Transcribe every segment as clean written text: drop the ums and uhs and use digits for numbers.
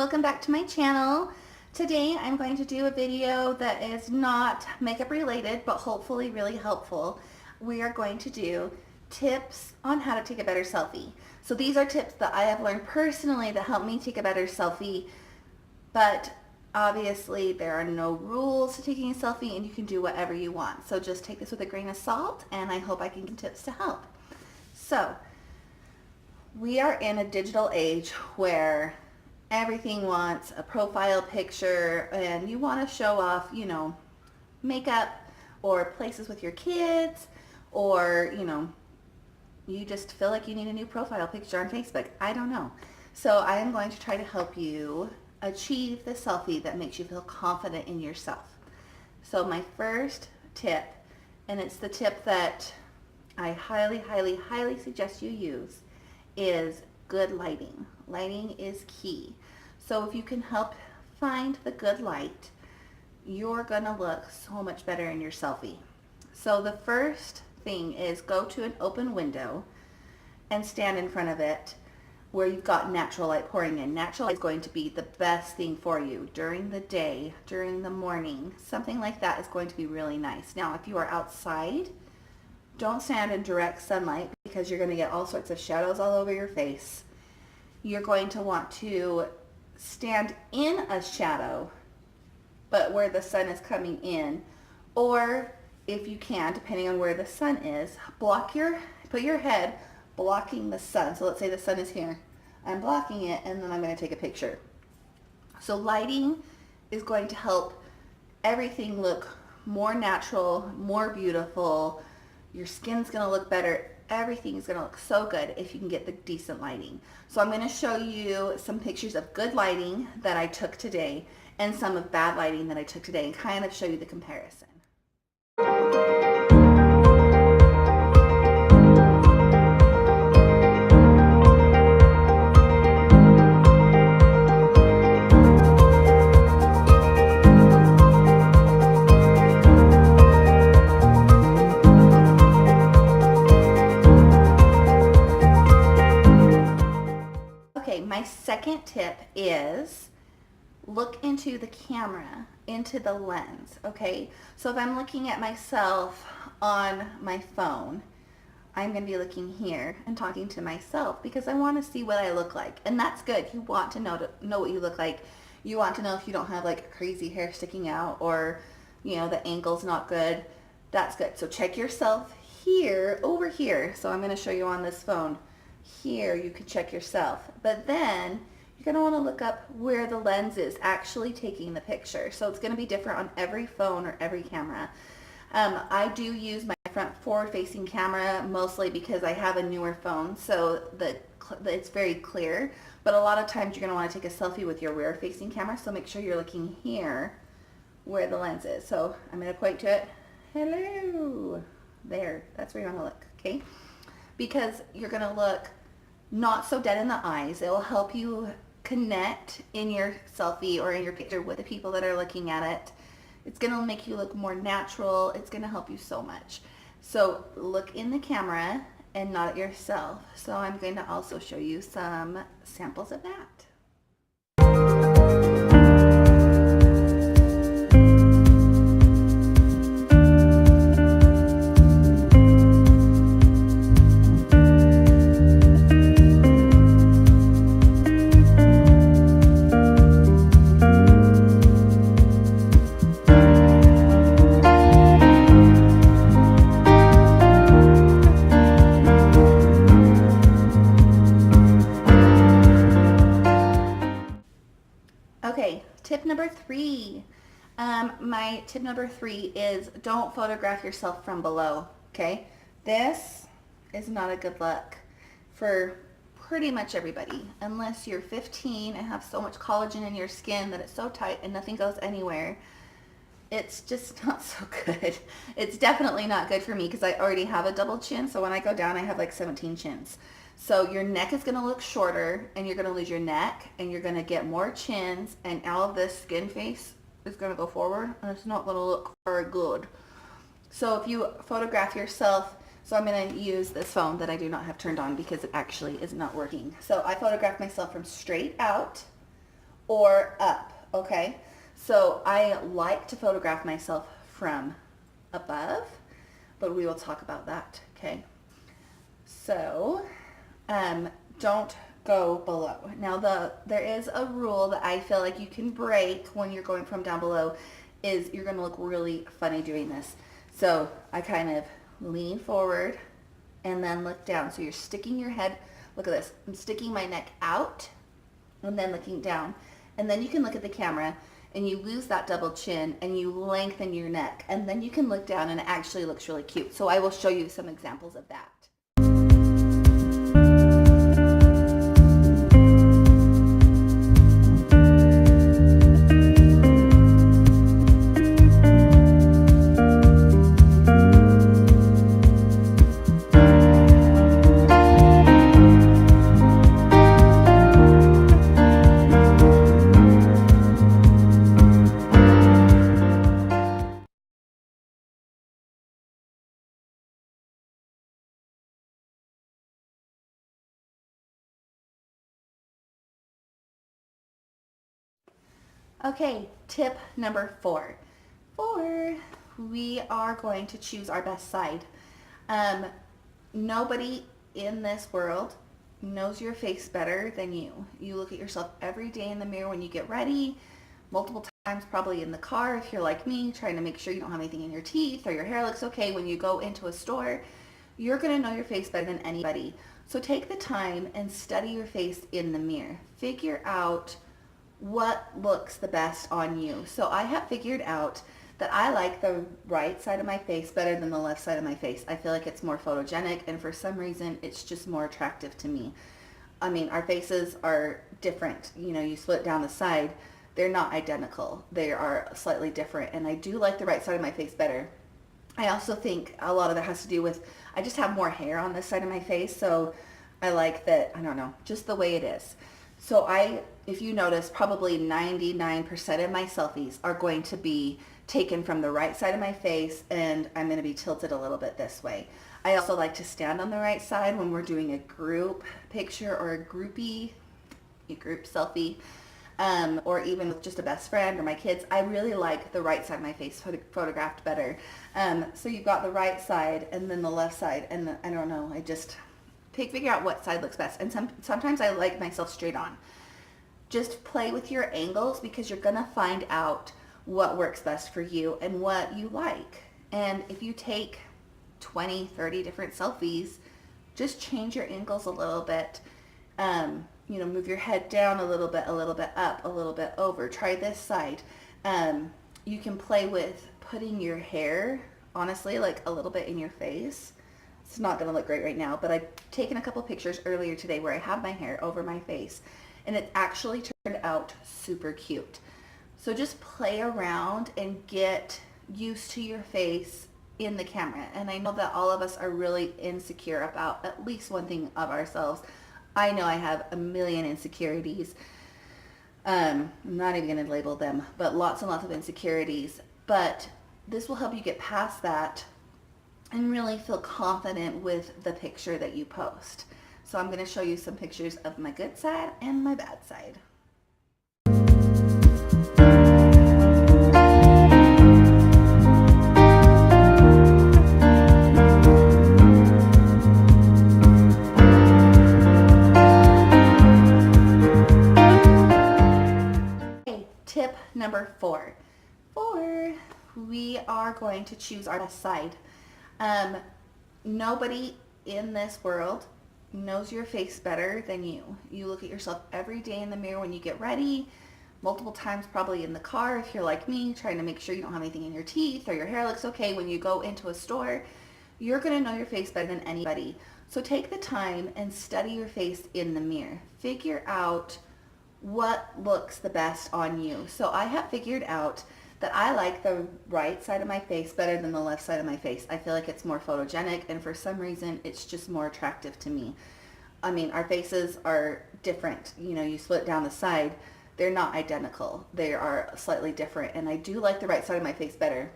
Welcome back to my channel. Today I'm going to do a video that is not makeup related but hopefully really helpful. We are going to do tips on how to take a better selfie. So these are tips that I have learned personally that help me take a better selfie, but obviously there are no rules to taking a selfie and you can do whatever you want. So just take this with a grain of salt and I hope I can give tips to help. So we are in a digital age where everything wants a profile picture and you want to show off, makeup or places with your kids, or, you just feel like you need a new profile picture on Facebook. I don't know. So I am going to try to help you achieve the selfie that makes you feel confident in yourself. So my first tip, and it's the tip that I highly, highly, highly suggest you use, is good lighting. Lighting is key. So if you can help find the good light, you're gonna look so much better in your selfie. So the first thing is go to an open window and stand in front of it where you've got natural light pouring in. Natural light is going to be the best thing for you during the day, during the morning. Something like that is going to be really nice. Now, if you are outside, don't stand in direct sunlight because you're going to get all sorts of shadows all over your face. You're going to want to stand in a shadow, but where the sun is coming in, or if you can, depending on where the sun is, put your head blocking the sun. So let's say the sun is here. I'm blocking it and then I'm going to take a picture. So lighting is going to help everything look more natural, more beautiful. Your skin's going to look better. Everything's going to look so good if you can get the decent lighting. So I'm going to show you some pictures of good lighting that I took today and some of bad lighting that I took today and kind of show you the comparison. My second tip is look into the camera, into the lens, okay? So if I'm looking at myself on my phone, I'm going to be looking here and talking to myself because I want to see what I look like. And that's good. You want to know what you look like. You want to know if you don't have like crazy hair sticking out or, the angle's not good. That's good. So check yourself here, over here. So I'm going to show you on this phone. Here you can check yourself, but then you're going to want to look up where the lens is actually taking the picture. So it's going to be different on every phone or every camera. I do use my front forward-facing camera mostly because I have a newer phone, so it's very clear. But a lot of times you're going to want to take a selfie with your rear-facing camera, so make sure you're looking here where the lens is. So I'm going to point to it. Hello. There. That's where you want to look, okay? Because you're going to look not so dead in the eyes. It will help you connect in your selfie or in your picture with the people that are looking at it. It's going to make you look more natural. It's going to help you so much. So look in the camera and not at yourself. So I'm going to also show you some samples of that. Okay, tip number 3. My tip number 3 is don't photograph yourself from below, okay? This is not a good look for pretty much everybody, unless you're 15 and have so much collagen in your skin that it's so tight and nothing goes anywhere. It's just not so good. It's definitely not good for me because I already have a double chin, so when I go down I have like 17 chins. So your neck is going to look shorter and you're going to lose your neck and you're going to get more chins and all of this skin face is going to go forward and it's not going to look very good. So if you photograph yourself, so I'm going to use this phone that I do not have turned on because it actually is not working. So I photograph myself from straight out or up, okay? So I like to photograph myself from above, but we will talk about that, okay? So don't go below. Now there is a rule that I feel like you can break when you're going from down below, is you're going to look really funny doing this. So I kind of lean forward and then look down. So you're sticking your head, look at this, I'm sticking my neck out and then looking down. And then you can look at the camera and you lose that double chin and you lengthen your neck, and then you can look down and it actually looks really cute. So I will show you some examples of that. Okay, tip number 4. We are going to choose our best side. Nobody in this world knows your face better than you. You look at yourself every day in the mirror when you get ready, multiple times probably in the car if you're like me, trying to make sure you don't have anything in your teeth or your hair looks okay. When you go into a store, you're going to know your face better than anybody. So take the time and study your face in the mirror. Figure out what looks the best on you. So I have figured out that I like the right side of my face better than the left side of my face. I feel like it's more photogenic, and for some reason it's just more attractive to me. I mean, our faces are different. You know, you split down the side, they're not identical. They are slightly different, and I do like the right side of my face better. I also think a lot of that has to do with, I just have more hair on this side of my face, so I like that, I don't know, just the way it is. So if you notice, probably 99% of my selfies are going to be taken from the right side of my face, and I'm going to be tilted a little bit this way. I also like to stand on the right side when we're doing a group picture or a group selfie, or even with just a best friend or my kids. I really like the right side of my face photographed better. So you've got the right side and then the left side, and I don't know, I just figure out what side looks best. And sometimes I like myself straight on. Just play with your angles, because you're going to find out what works best for you and what you like. And if you take 20, 30 different selfies, just change your angles a little bit. You know, move your head down a little bit up, a little bit over. Try this side. You can play with putting your hair, honestly, like a little bit in your face. It's not going to look great right now, but I've taken a couple pictures earlier today where I have my hair over my face, and it actually turned out super cute. So just play around and get used to your face in the camera. And I know that all of us are really insecure about at least one thing of ourselves. I know I have a million insecurities. I'm not even going to label them, but lots and lots of insecurities. But this will help you get past that and really feel confident with the picture that you post. So I'm going to show you some pictures of my good side and my bad side. Okay, tip number 4. We are going to choose our best side. Nobody in this world knows your face better than you. You look at yourself every day in the mirror when you get ready, multiple times probably in the car if you're like me, trying to make sure you don't have anything in your teeth or your hair looks okay. When you go into a store, you're going to know your face better than anybody. So take the time and study your face in the mirror. Figure out what looks the best on you. So I have figured out that I like the right side of my face better than the left side of my face. I feel like it's more photogenic, and for some reason it's just more attractive to me. I mean, our faces are different. You know, you split down the side, they're not identical. They are slightly different, and I do like the right side of my face better.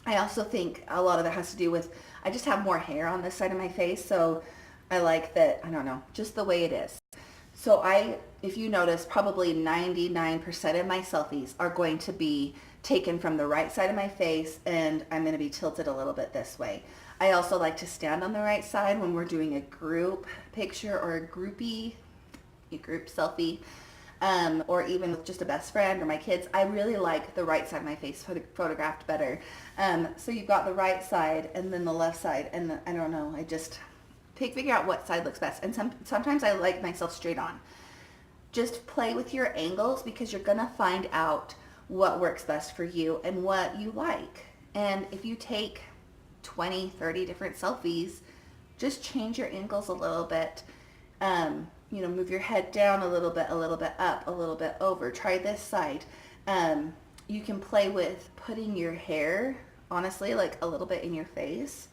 I also think a lot of that has to do with, I just have more hair on this side of my face, so I like that, I don't know, just the way it is. So if you notice, probably 99% of my selfies are going to be taken from the right side of my face, and I'm going to be tilted a little bit this way. I also like to stand on the right side when we're doing a group picture or a group selfie, or even with just a best friend or my kids. I really like the right side of my face photographed better. So you've got the right side and then the left side, and I don't know, I just figure out what side looks best. And sometimes I like myself straight on. Just play with your angles, because you're gonna find out what works best for you and what you like. And if you take 20, 30 different selfies, just change your angles a little bit. You know, move your head down a little bit up, a little bit over. Try this side. You can play with putting your hair, honestly, like a little bit in your face.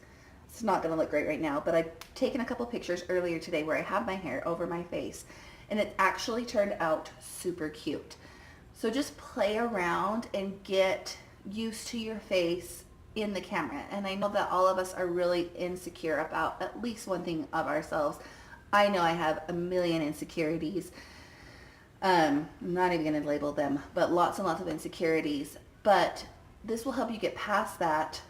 It's not going to look great right now, but I've taken a couple pictures earlier today where I have my hair over my face, and it actually turned out super cute. So just play around and get used to your face in the camera. And I know that all of us are really insecure about at least one thing of ourselves. I know I have a million insecurities. I'm not even going to label them, but lots and lots of insecurities. But this will help you get past that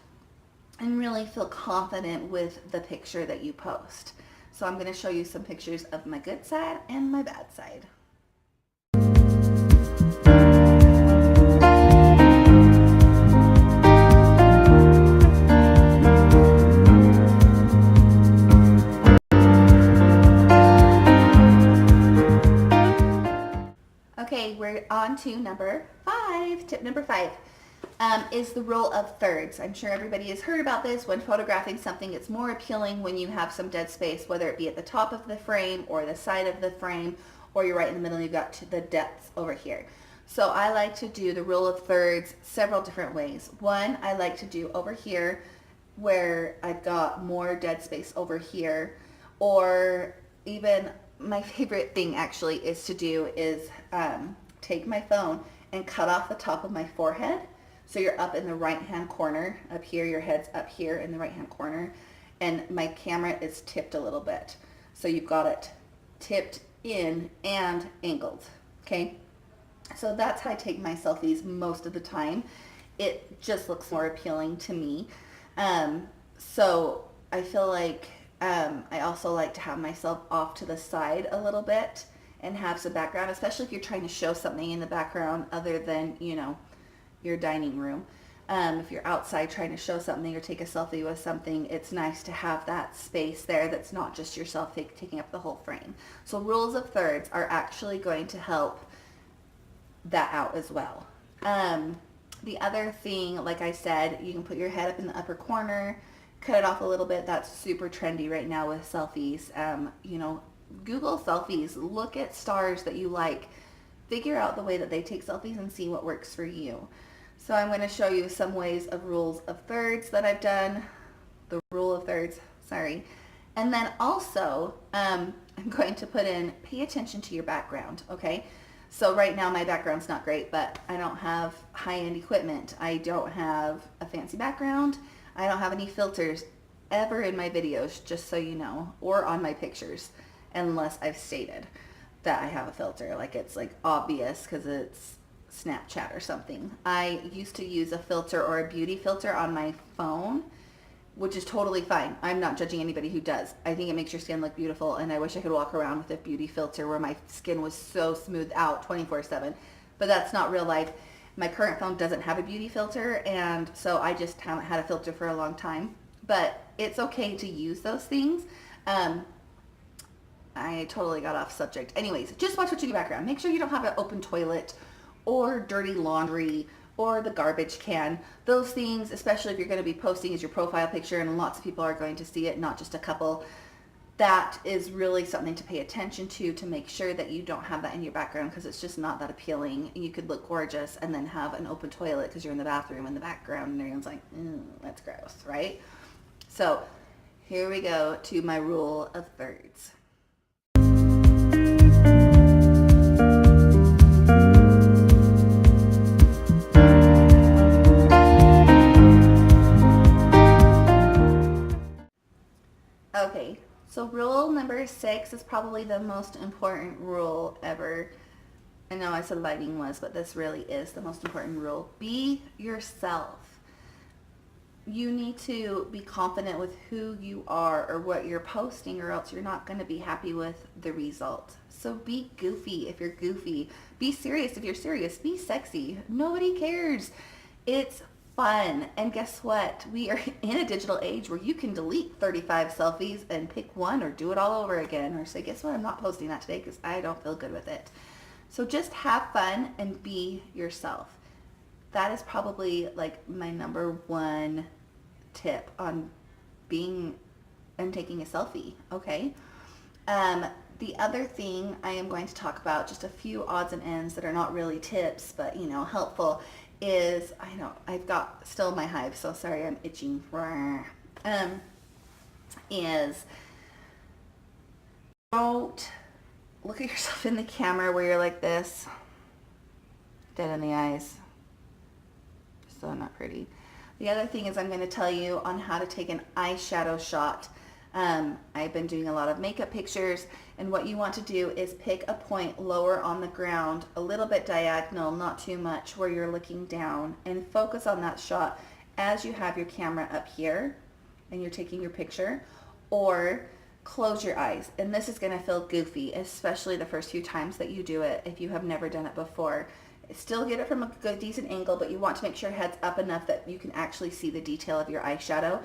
and really feel confident with the picture that you post. So I'm going to show you some pictures of my good side and my bad side. Okay, we're on to number 5. Tip number 5 is the rule of thirds. I'm sure everybody has heard about this. When photographing something, it's more appealing when you have some dead space, whether it be at the top of the frame or the side of the frame, or you're right in the middle and you've got the depths over here. So I like to do the rule of thirds several different ways. One, I like to do over here where I've got more dead space over here, or even my favorite thing actually is to do is take my phone and cut off the top of my forehead. So you're up in the right hand corner up here, your head's up here in the right hand corner, and my camera is tipped a little bit. So you've got it tipped in and angled, okay? So that's how I take my selfies most of the time. It just looks more appealing to me. So I feel like I also like to have myself off to the side a little bit and have some background, especially if you're trying to show something in the background other than, you know, your dining room. If you're outside trying to show something or take a selfie with something, it's nice to have that space there that's not just yourself taking up the whole frame. So rules of thirds are actually going to help that out as well. The other thing, like I said, you can put your head up in the upper corner, cut it off a little bit. That's super trendy right now with selfies. You know, Google selfies, look at stars that you like, figure out the way that they take selfies and see what works for you. So I'm going to show you some ways of rules of thirds that I've done, the rule of thirds, sorry. And then also, I'm going to put in, pay attention to your background, okay? So right now my background's not great, but I don't have high-end equipment. I don't have a fancy background. I don't have any filters ever in my videos, just so you know, or on my pictures, unless I've stated that I have a filter, like it's like obvious because it's Snapchat or something. I used to use a filter or a beauty filter on my phone, which is totally fine. I'm not judging anybody who does. I think it makes your skin look beautiful, and I wish I could walk around with a beauty filter where my skin was so smoothed out 24/7, but that's not real life. My current phone doesn't have a beauty filter, and so I just haven't had a filter for a long time, but it's okay to use those things. I totally got off subject. Anyways, just watch what you do background. Make sure you don't have an open toilet or dirty laundry or the garbage can. Those things, especially if you're going to be posting as your profile picture and lots of people are going to see it, not just a couple, that is really something to pay attention to make sure that you don't have that in your background, because it's just not that appealing. You could look gorgeous and then have an open toilet because you're in the bathroom in the background and everyone's like, that's gross, right? So here we go to my rule of thirds. Okay, so rule number 6 this is probably the most important rule ever. I know I said lighting was, but this really is the most important rule. Be yourself. You need to be confident with who you are or what you're posting, or else you're not going to be happy with the result. So be goofy if you're goofy. Be serious if you're serious. Be sexy. Nobody cares. It's fun. And guess what? We are in a digital age where you can delete 35 selfies and pick one or do it all over again, or say, guess what? I'm not posting that today because I don't feel good with it. So just have fun and be yourself. That is probably like my number one tip on being and taking a selfie. Okay. The other thing I am going to talk about, just a few odds and ends that are not really tips, but helpful, is, I know I've got still my hive, so sorry, I'm itching. Is don't look at yourself in the camera where you're like this, dead in the eyes. So not pretty. The other thing is I'm going to tell you on how to take an eyeshadow shot. I've been doing a lot of makeup pictures, and what you want to do is pick a point lower on the ground, a little bit diagonal, not too much, where you're looking down, and focus on that shot as you have your camera up here and you're taking your picture, or close your eyes. And this is going to feel goofy, especially the first few times that you do it if you have never done it before. Still get it from a good, decent angle, but you want to make sure your head's up enough that you can actually see the detail of your eyeshadow,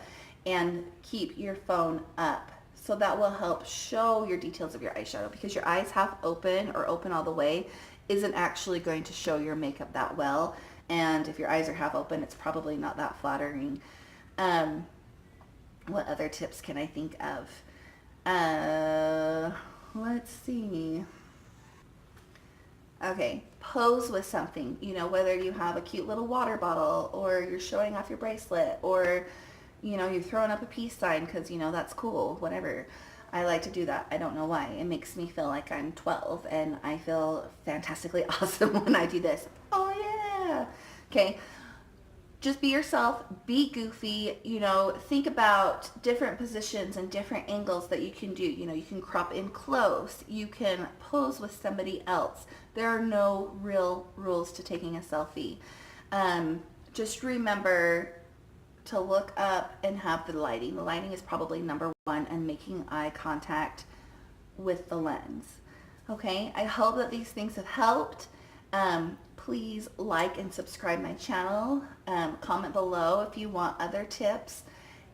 and keep your phone up. So that will help show your details of your eyeshadow, because your eyes half open or open all the way isn't actually going to show your makeup that well. And if your eyes are half open, it's probably not that flattering. What other tips can I think of? Let's see. Okay, pose with something, whether you have a cute little water bottle, or you're showing off your bracelet, or you're throwing up a peace sign because that's cool, whatever. I like to do that. I don't know why. It makes me feel like I'm 12, and I feel fantastically awesome when I do this. Oh yeah. Okay. Just be yourself, be goofy, think about different positions and different angles that you can do. You can crop in close, you can pose with somebody else. There are no real rules to taking a selfie. Just remember to look up and have the lighting. The lighting is probably number one, and making eye contact with the lens. Okay, I hope that these things have helped. Please like and subscribe my channel. Comment below if you want other tips,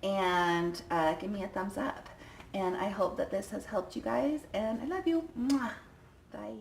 and give me a thumbs up. And I hope that this has helped you guys, and I love you. Mwah. Bye.